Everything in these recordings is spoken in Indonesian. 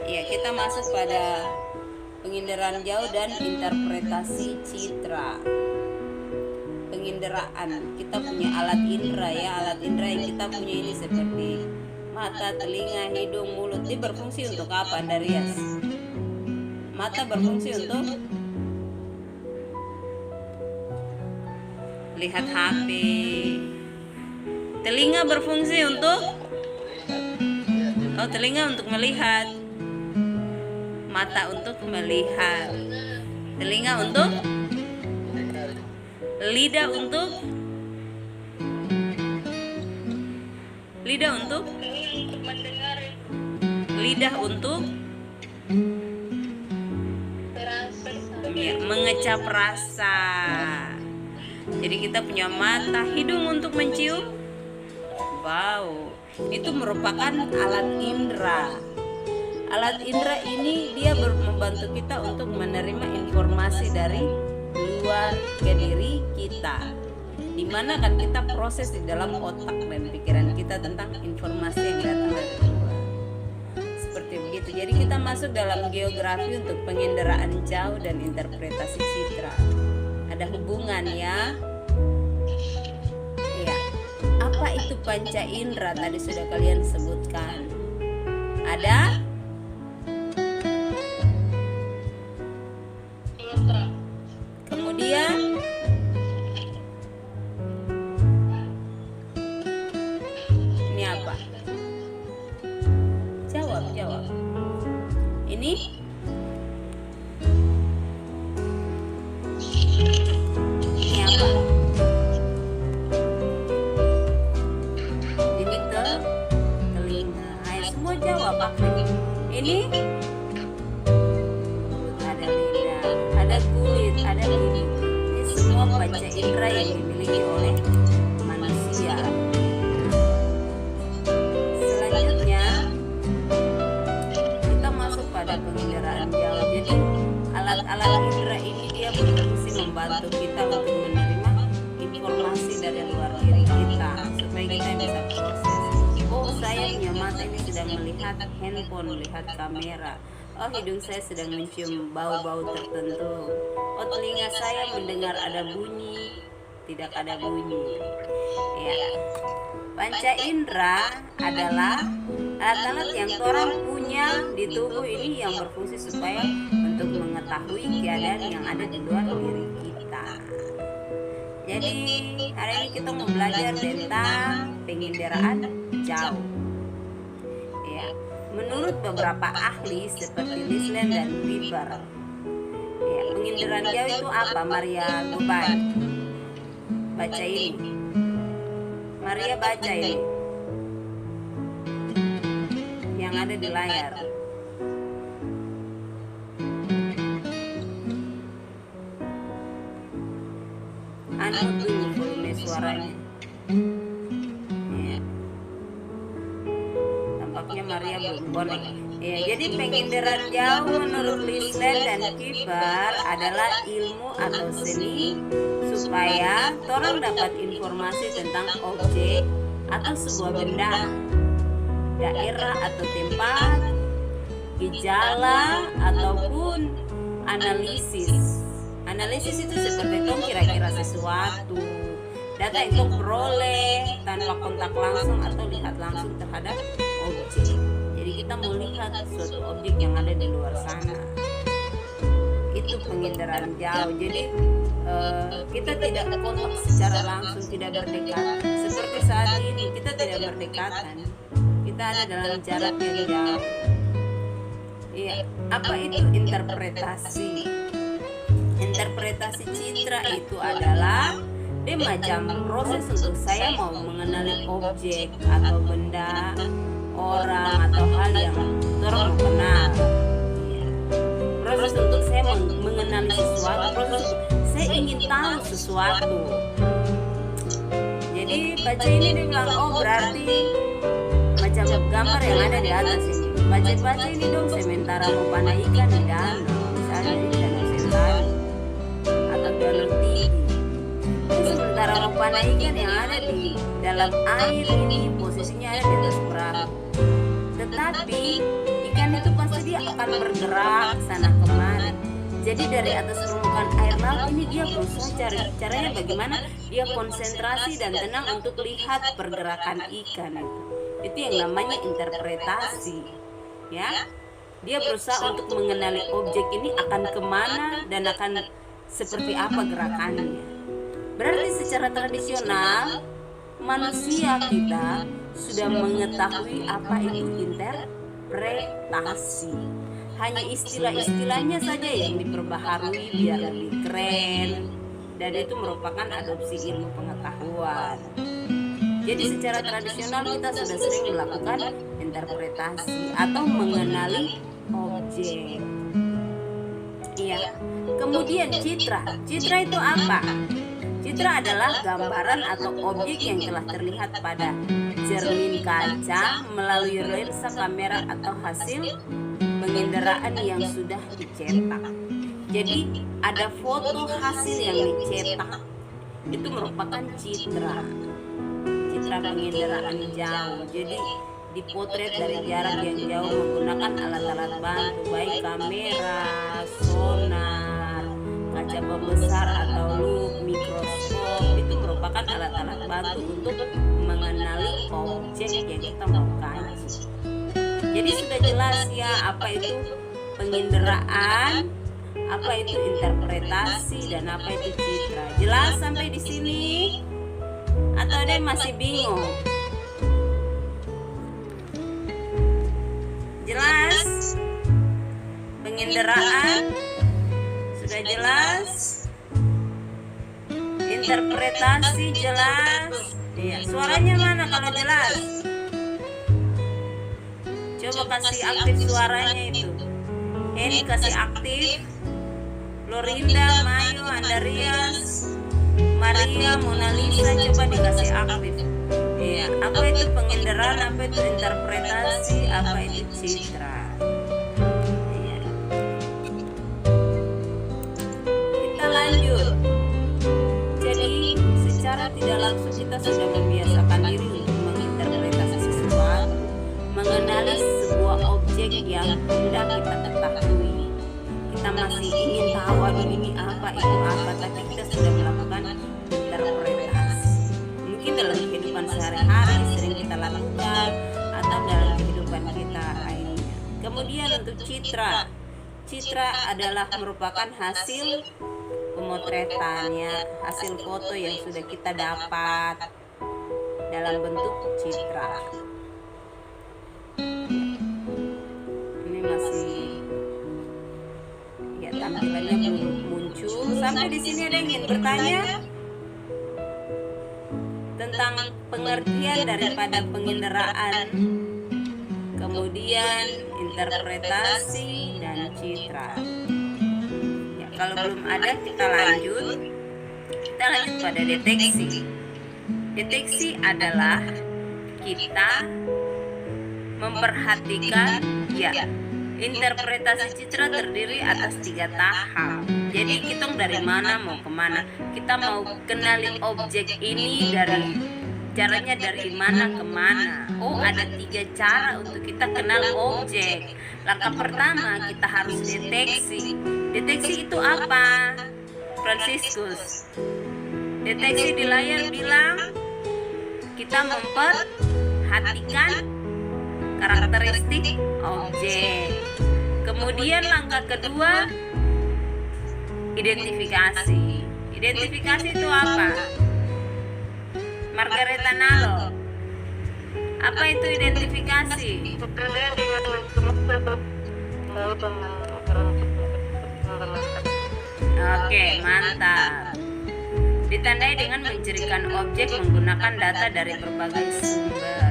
Ya, kita masuk pada penginderaan jauh dan interpretasi citra. Penginderaan, kita punya alat indera ya. Alat indera yang kita punya ini seperti mata, telinga, hidung, mulut. Ini berfungsi untuk apa, Darias? Mata berfungsi untuk lihat HP. Telinga berfungsi untuk telinga untuk melihat. Mata untuk melihat. Telinga untuk lidah untuk mendengar, lidah untuk mengecap rasa. Jadi kita punya mata, hidung untuk mencium bau. Itu merupakan alat indera. Alat indera ini dia membantu kita untuk menerima informasi dari luar ke diri kita, dimana kan kita proses di dalam otak dan pikiran kita tentang informasi yang datang dari luar. Seperti begitu. Jadi kita masuk dalam geografi untuk penginderaan jauh dan interpretasi citra. Ada hubungan ya. Iya. Apa itu panca indera tadi sudah kalian sebutkan. Ada kemudian ini apa? Jawab. Ini apa? Ini telinga. Ayo semua jawab apa ini? Ada lidah, ada kulit, ada hidung. Ini semua panca indera yang dimiliki oleh manusia. Selanjutnya kita masuk pada penginderaan jauh. Jadi alat-alat indera ini dia berfungsi membantu kita untuk menerima informasi dari luar diri kita supaya kita bisa proses. Oh, saya punya mata ini sedang melihat handphone, melihat kamera. Oh, hidung saya sedang mencium bau-bau tertentu. Oh, telinga saya mendengar ada bunyi, tidak ada bunyi. Ya. Panca indera adalah alat-alat yang orang punya di tubuh ini yang berfungsi supaya untuk mengetahui keadaan yang ada di luar diri kita. Jadi hari ini kita mau belajar tentang penginderaan jauh. Ya, menurut beberapa ahli seperti Lislen dan Weaver, ya, penginderaan jauh itu apa? Maria Gubay, baca ini. Maria baca ini yang ada di layar. Anu dulu volume suaranya. Ya. Tampaknya Maria belum connect. Ya, jadi penginderaan jauh menurut Lislen dan Weaver adalah ilmu atau seni supaya orang dapat informasi tentang objek atau sebuah benda, daerah atau tempat, gejala ataupun analisis. Analisis itu seperti itu kira-kira sesuatu, data yang peroleh tanpa kontak langsung atau lihat langsung terhadap objek. Jadi kita melihat suatu objek yang ada di luar sana. Itu penginderaan jauh. Jadi kita tidak kontak secara langsung, tidak berdekatan. Seperti saat ini kita tidak berdekatan. Kita ada dalam jarak yang jauh. Iya, apa itu interpretasi? Interpretasi citra itu adalah dia macam proses untuk saya mau mengenali objek atau benda, orang atau hal yang orang mau kenal. Ya. Proses untuk saya mengenali sesuatu, proses untuk saya ingin tahu sesuatu. Jadi baca ini dia bilang, oh berarti macam gambar yang ada di atas ini. Baca ini dong, sementara mau panah ikan di danau, misalnya di danau Sentani atau danau Tinggi. Sementara mau panah ikan yang ada di dalam air ini posisinya ada di atas perahu. Tetapi ikan itu pasti dia akan bergerak sana kemari. Jadi dari atas permukaan air laut ini dia berusaha cari caranya bagaimana dia konsentrasi dan tenang untuk lihat pergerakan ikan itu. Itu yang namanya interpretasi, ya. Dia berusaha untuk mengenali objek ini akan kemana dan akan seperti apa gerakannya. Berarti secara tradisional manusia kita sudah mengetahui apa itu interpretasi. Hanya istilah-istilahnya saja yang diperbaharui biar lebih keren, dan itu merupakan adopsi ilmu pengetahuan. Jadi secara tradisional kita sudah sering melakukan interpretasi atau mengenali objek. Iya. Kemudian citra. Citra itu apa? Citra adalah gambaran atau objek yang telah terlihat pada cermin kaca melalui lensa kamera atau hasil penginderaan yang sudah dicetak. Jadi ada foto hasil yang dicetak, itu merupakan citra. Citra penginderaan jauh. Jadi dipotret dari jarak yang jauh menggunakan alat-alat bantu baik kamera, sonar, kaca pembesar atau loop, mikroskop. Itu merupakan alat-alat bantu untuk mengenali objek yang kita mau kaji. Jadi sudah jelas ya apa itu penginderaan, apa itu interpretasi, dan apa itu citra. Jelas sampai di sini? Atau ada yang masih bingung? Jelas? Penginderaan sudah jelas? Interpretasi jelas? Iya, suaranya mana kalau jelas? Coba kasih aktif suaranya itu. Ini kasih aktif. Lorinda, Mayu, Andarias, Maria, Mona Lisa, coba dikasih aktif. Iya, apa itu penginderaan, apa itu interpretasi, apa itu citra. Iya. Kita lanjut. Jadi secara tidak langsung kita sudah membiasakan diri untuk menginterpretasi sesuatu, mengenali sebuah objek yang tidak kita ketahui. Kita masih ingin tahu ini apa, itu apa, tapi kita sudah melakukan interpretasi. Mungkin dalam kehidupan sehari-hari sering kita lakukan atau dalam kehidupan kita lainnya. Kemudian untuk citra. Citra adalah merupakan hasil pemotretannya, hasil foto yang sudah kita dapat dalam bentuk citra. Ini masih ya tampilannya belum muncul. Sampai di sini ada yang ingin bertanya tentang pengertian daripada penginderaan, kemudian interpretasi dan citra. Ya, kalau belum ada kita lanjut. Kita lanjut pada deteksi. Deteksi adalah kita memperhatikan, ya, interpretasi citra terdiri atas 3 tahap. Jadi kita dari mana mau kemana. Kita mau kenali objek ini caranya dari mana ke mana. Oh, ada 3 cara untuk kita kenal objek. Langkah pertama kita harus deteksi. Deteksi itu apa, Franciscus? Deteksi di layar bilang kita memperhatikan karakteristik objek. Kemudian langkah kedua, identifikasi. Identifikasi itu apa? Margareta Nalo, apa itu identifikasi? Oke, mantap. Ditandai dengan mencirikan objek menggunakan data dari berbagai sumber.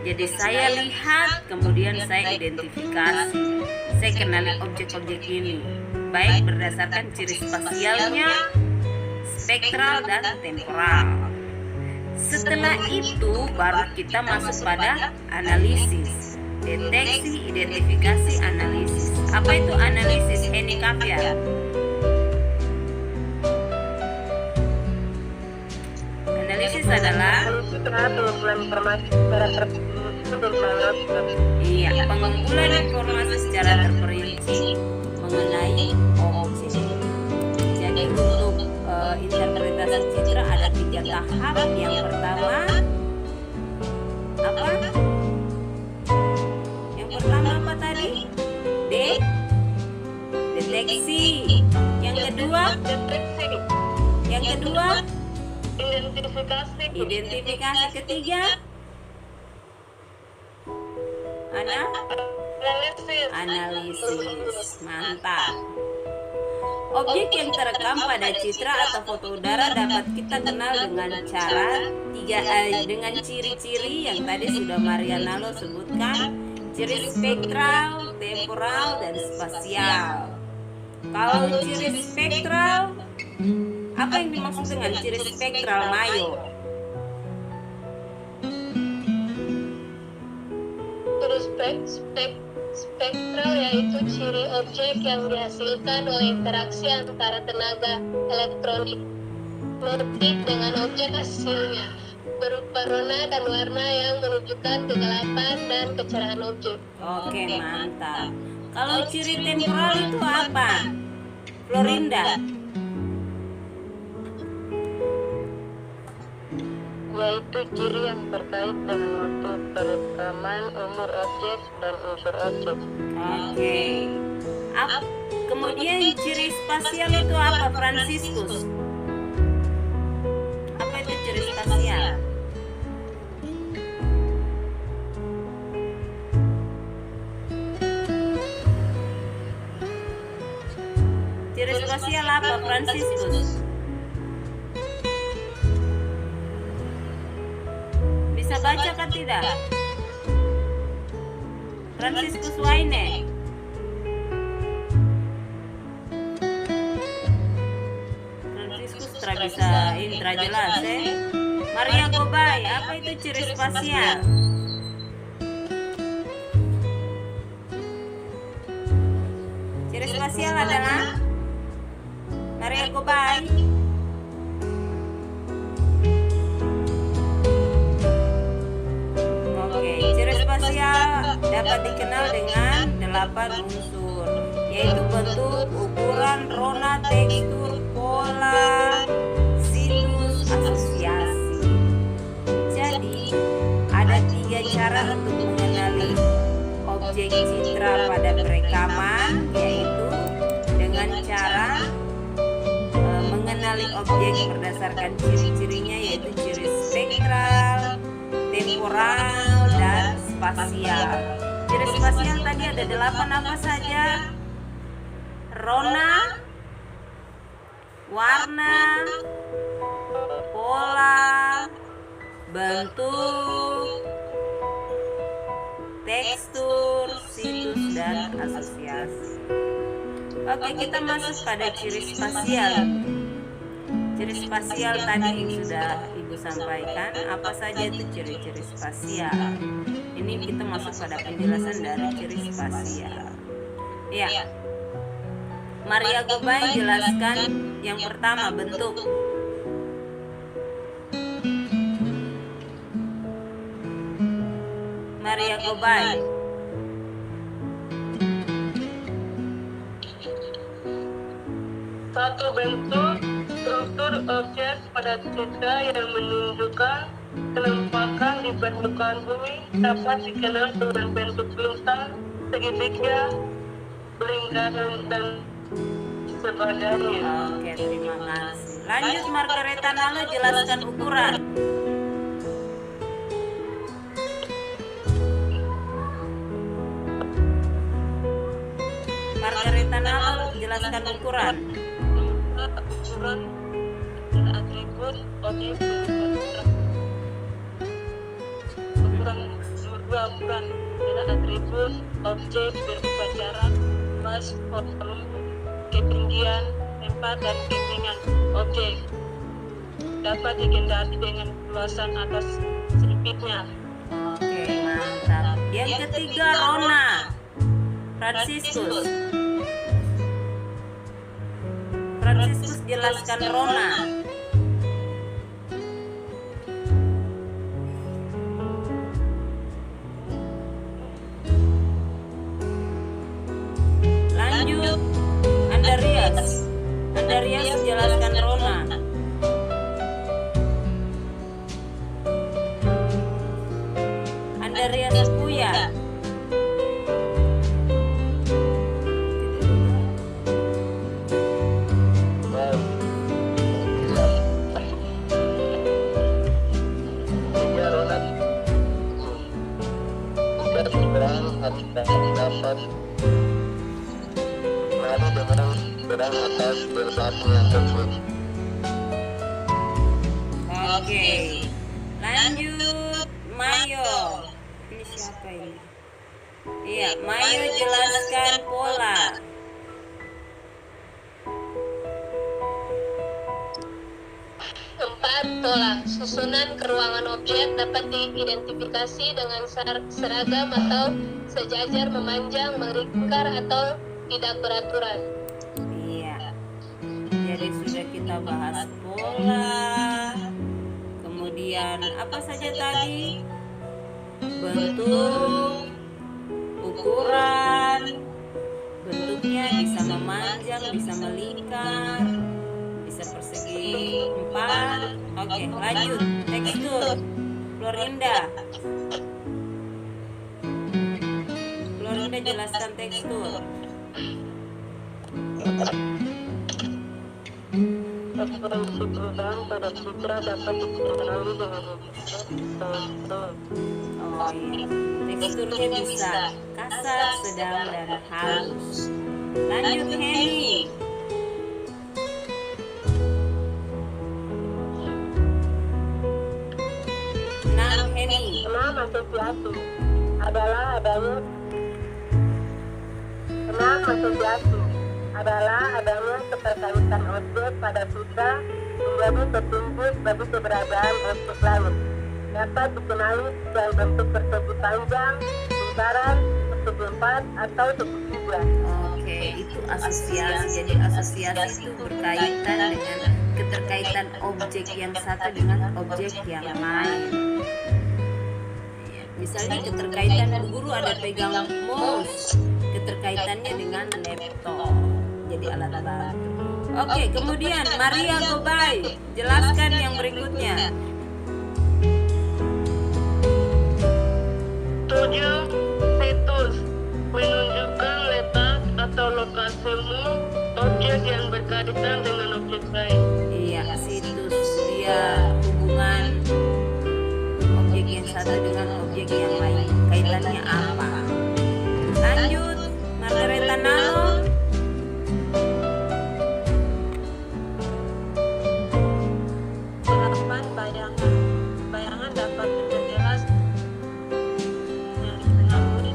Jadi saya lihat, kemudian saya identifikasi. Saya kenali objek-objek ini, baik berdasarkan ciri spasialnya, spektral, dan temporal. Setelah itu baru kita masuk pada analisis. Deteksi, identifikasi, analisis. Apa itu analisis? Ini Kavya. Analisis adalah Iya, pengumpulan informasi secara terperinci mengenai objek. Jadi untuk interpretasi citra ada 3 tahap. Yang pertama apa? Yang pertama apa tadi? Deteksi. Yang kedua? Identifikasi. Ketiga? Analisis. Mantap. Objek yang terekam pada citra atau foto udara dapat kita kenal dengan ciri-ciri yang tadi sudah Mariana Lo sebutkan, ciri spektral, temporal, dan spasial. Kalau ciri spektral, apa yang dimaksud dengan ciri spektral, Mayo? Spektral yaitu ciri objek yang dihasilkan oleh interaksi antara tenaga elektromagnetik dengan objek hasilnya, berupa rona dan warna yang menunjukkan kegelapan dan kecerahan objek. Oke, mantap. Kalau ciri temporal itu apa, Florinda? Yaitu ciri yang terkait dengan waktu perekaman, umur objek, dan unsur objek. Oke. Kemudian ciri spasial itu apa, Franciscus? Apa itu ciri spasial? Ciri spasial apa, Franciscus? Bisa baca kan tidak? Franciscus Waine. Franciscus bisa indra jelas Maria Gobay, apa itu ciri spasial? Ciri spasial adalah Maria Gobay. Dapat dikenal dengan 8 unsur, yaitu bentuk, ukuran, rona, tekstur, pola, situs, asosiasi. Jadi ada 3 cara untuk mengenali objek citra pada perekaman, yaitu dengan cara mengenali objek berdasarkan ciri-cirinya, yaitu ciri spektral, temporal, dan spasial. Ciri spasial tadi ada 8 apa saja? Rona, warna, pola, bentuk, tekstur, situs, dan asosiasi. Oke, kita masuk pada ciri spasial. Ciri spasial tadi yang sudah Ibu sampaikan, apa saja itu ciri-ciri spasial. Ini kita masuk pada penjelasan dari ciri spasial. Ya, Maria Gobay jelaskan yang pertama, bentuk. Maria Gobay. Satu, bentuk struktur objek pada citra yang menunjukkan penampakan di permukaan bumi dapat dikenal dengan bentuk bintang, segitiga, lingkaran, dan sebagainya. Oke, terima kasih. Lanjut, Margareta Nalo, jelaskan ukuran. Margareta Nalo, jelaskan ukuran. Ukuran dan atribut objek berupa ukuran dan atribut objek berupa jarak, luas, volume, ketinggian, tempat, dan bimbingan objek dapat dikendali dengan luasan atas sempitnya. Oke, mantap. Yang ketiga, rona. Franciscus jelaskan rona. jelaskan Rona. Andrea Sepuya. Dapat mari dengan berang atas bersatunya tersebut. Oke, lanjut Mayo. Ini siapa ini? Iya, Mayo jelaskan pola. 4. Tolak. Susunan keruangan objek dapat diidentifikasi dengan seragam atau sejajar, memanjang, melingkar, atau tidak beraturan. Iya. Jadi sudah kita bahas pola. Kemudian apa saja tadi? Bentuk, ukuran, bentuknya bisa memanjang, bisa melingkar, bisa persegi 4. Oke, lanjut. Tekstur. Florinda. Florinda jelaskan tekstur. Ekspresi perubahan pada citra dapat dikenali dengan Oh iya. Teksturnya bisa kasar, sedang, dan halus. Lanjut Henny. Nah, Henny. 6. Asosiasi adalah adanya 6. Asosiasi adalah adanya keterkaitan objek pada citra menjadi petunjuk bagi keberadaan objek lain. Dapat dikenali dari bentuk persegi panjang, lingkaran, persegi 4, atau segi 3. Oke, itu asosiasi. Jadi asosiasi itu berkaitan dengan keterkaitan objek yang satu dengan objek yang lain. Misalnya keterkaitan guru ada pegang mouse, keterkaitannya dengan laptop. Jadi alat bantu. Oke, kemudian Maria Gobay, jelaskan yang berikutnya. 7. Situs menunjukkan letak atau lokasimu objek yang berkaitan dengan objek lain. Iya, situs dia hubungan objek yang satu dengan objek yang lain. Kaitannya apa? Lanjut, Margareta Nalo. Penerapan bayangan. Bayangan dapat memperjelas yang diketahui.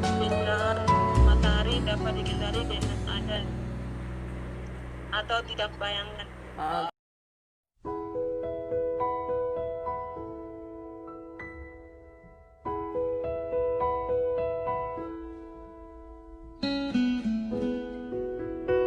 Sinar matahari dapat dikendali dengan ada atau tidak bayangan.